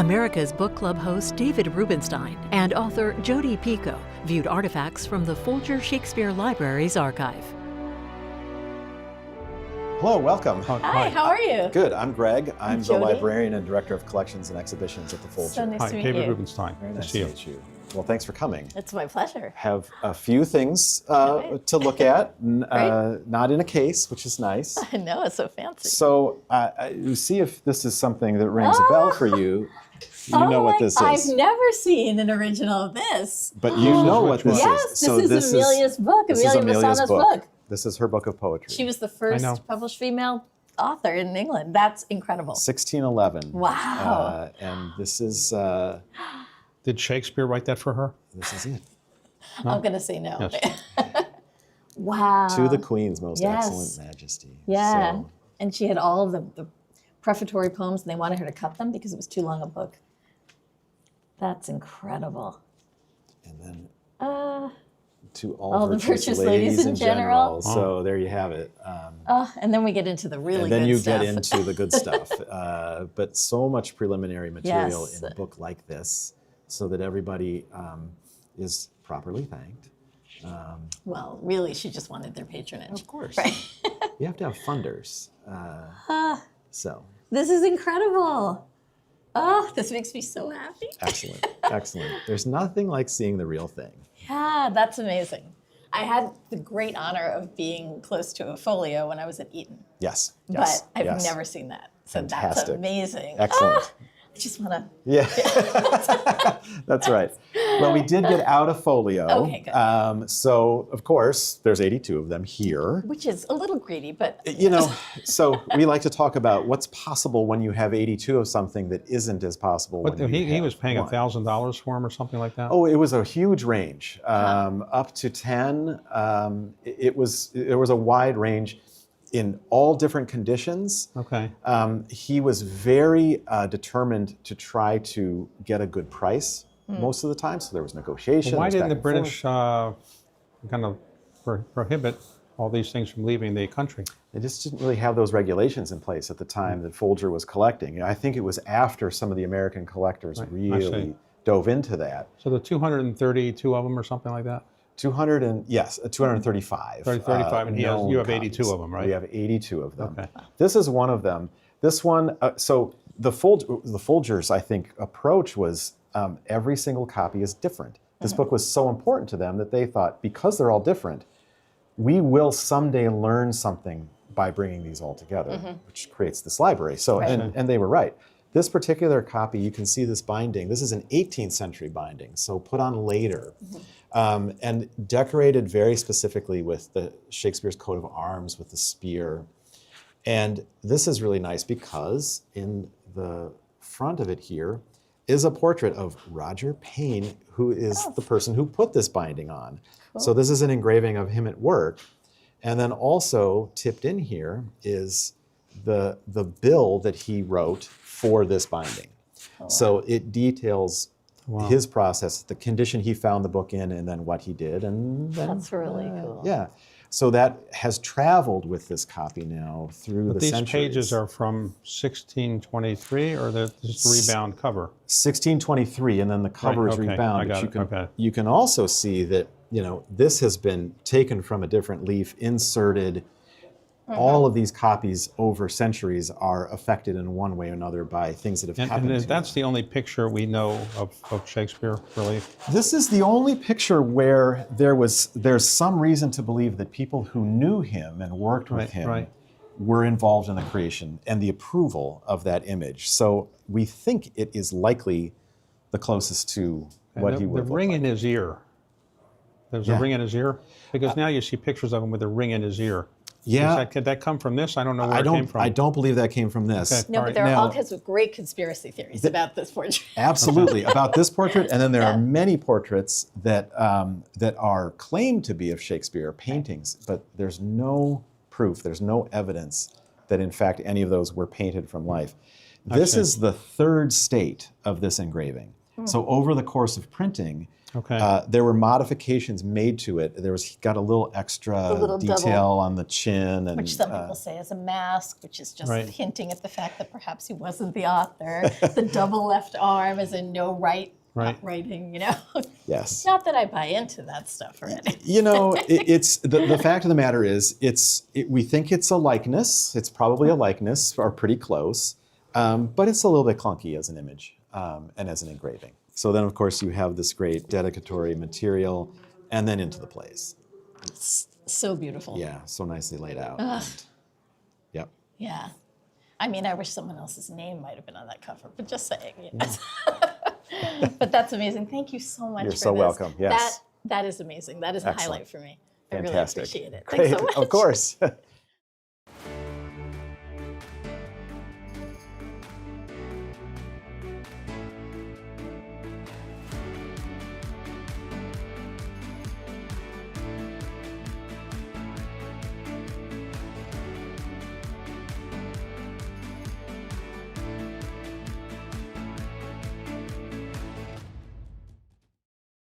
America's Book Club host David Rubenstein and author Jodi Picoult viewed artifacts from the Folger Shakespeare Library's archive. Hello, welcome. Hi, how are you? Good, I'm Greg. I'm the Jodi. librarian and director of collections and exhibitions at the Folger. So nice Hi, to meet David you. Rubenstein. Very nice to to meet you. Well, thanks for coming. It's my pleasure. Have a few things to look at, not in a case, which is nice. I know, it's so fancy. So you see if this is something that rings a bell for you. You know what this is. I've never seen an original of this. But you know what this Yes, is. this is Amelia's book, Amelia Massana's book. This is her book of poetry. She was the first published female author in England. That's incredible. 1611. Wow. And this is Did Shakespeare write that for her? this is it. I'm going to say no. Yes. Wow. To the Queen's most Yes. excellent majesty. Yeah. So, And she had all of the prefatory poems, and they wanted her to cut them because it was too long a book. That's incredible. and then Uh, to all all the virtuous ladies in general. So there you have it. and then we get into the really And then good you stuff. get into the good stuff. But so much preliminary material Yes. in a book like this so that everybody is properly thanked. Well, really, she just wanted their patronage. Of course. Right. You have to have funders. So This is incredible. Oh, this makes me so happy. excellent, excellent. There's nothing like seeing the real thing. Yeah, that's amazing. I had the great honor of being close to a folio when I was at Eton, Yes, but yes, I've yes. never seen that. So Fantastic. that's amazing. Excellent. I just want to. Yeah, that's right. Well, we did get out a folio. Okay, good. So, of course, there's 82 of them here. Which is a little greedy, but You know, so we like to talk about what's possible when you have 82 of something that isn't as possible What, when you he have was paying one. $1,000 for him or something like that? Oh, it was a huge range, up to 10. There was a wide range in all different conditions. Okay. He was very determined to try to get a good price most of the time, so there was negotiation. Why didn't the back and forth. British kind of prohibit all these things from leaving the country? They just didn't really have those regulations in place at the time that Folger was collecting. I think it was after some of the American collectors really dove into that. So the 232 of them or something like that? 235. 35, and you have 82 of them, right? We have 82 of them. Okay. This is one of them. This one, so the Folgers, I think, approach was every single copy is different. This book was so important to them that they thought, because they're all different, we will someday learn something by bringing these all together, which creates this library. So, and they were right. This particular copy, you can see this binding. This is an 18th century binding, so put on later, and decorated very specifically with the Shakespeare's coat of arms with the spear. And this is really nice because in the front of it here is a portrait of Roger Payne, who is the person who put this binding on. Cool. So this is an engraving of him at work. And then also tipped in here is the bill that he wrote for this binding. Oh, wow. So it details his process, the condition he found the book in, and then what he did. And then, that's really cool. Yeah. So that has traveled with this copy now through the centuries. These pages are from 1623, or they're just a rebound cover? 1623, and then the cover is rebound. I got it. Okay. You can also see that, you know, this has been taken from a different leaf, inserted. All of these copies over centuries are affected in one way or another by things that have happened to that's the only picture we know of Shakespeare, really? This is the only picture where there's some reason to believe that people who knew him and worked with him were involved in the creation and the approval of that image. So we think it is likely the closest to what he would look like. The ring in his ear. There's a ring in his ear? Because now you see pictures of him with a ring in his ear. Yeah. Could that come from this? I don't know where it came from. I don't believe that came from this. Okay. No, but there are all kinds of great conspiracy theories about this portrait. Absolutely, about this portrait, and then there are many portraits that that are claimed to be of Shakespeare paintings, but there's no proof, there's no evidence that in fact any of those were painted from life. This is the third state of this engraving. So over the course of printing, Okay. There were modifications made to it. He got a little extra little detail double- on the chin, and Which some people say is a mask, which is just Right. hinting at the fact that perhaps he wasn't the author. The double left arm is in no right writing, yes. Not that I buy into that stuff or anything. It's the fact of the matter is, we think it's a likeness. It's probably a likeness, or pretty close, but it's a little bit clunky as an image and as an engraving. So then, of course, you have this great dedicatory material, and then into the plays. So beautiful. Yeah, so nicely laid out. And, yep. Yeah. I mean, I wish someone else's name might have been on that cover, but just saying. But that's amazing. Thank you so much You're for so this. welcome. Yes. That is amazing. That is a Excellent. highlight for me. I Fantastic. really appreciate it. Great. Thanks so much. Of course.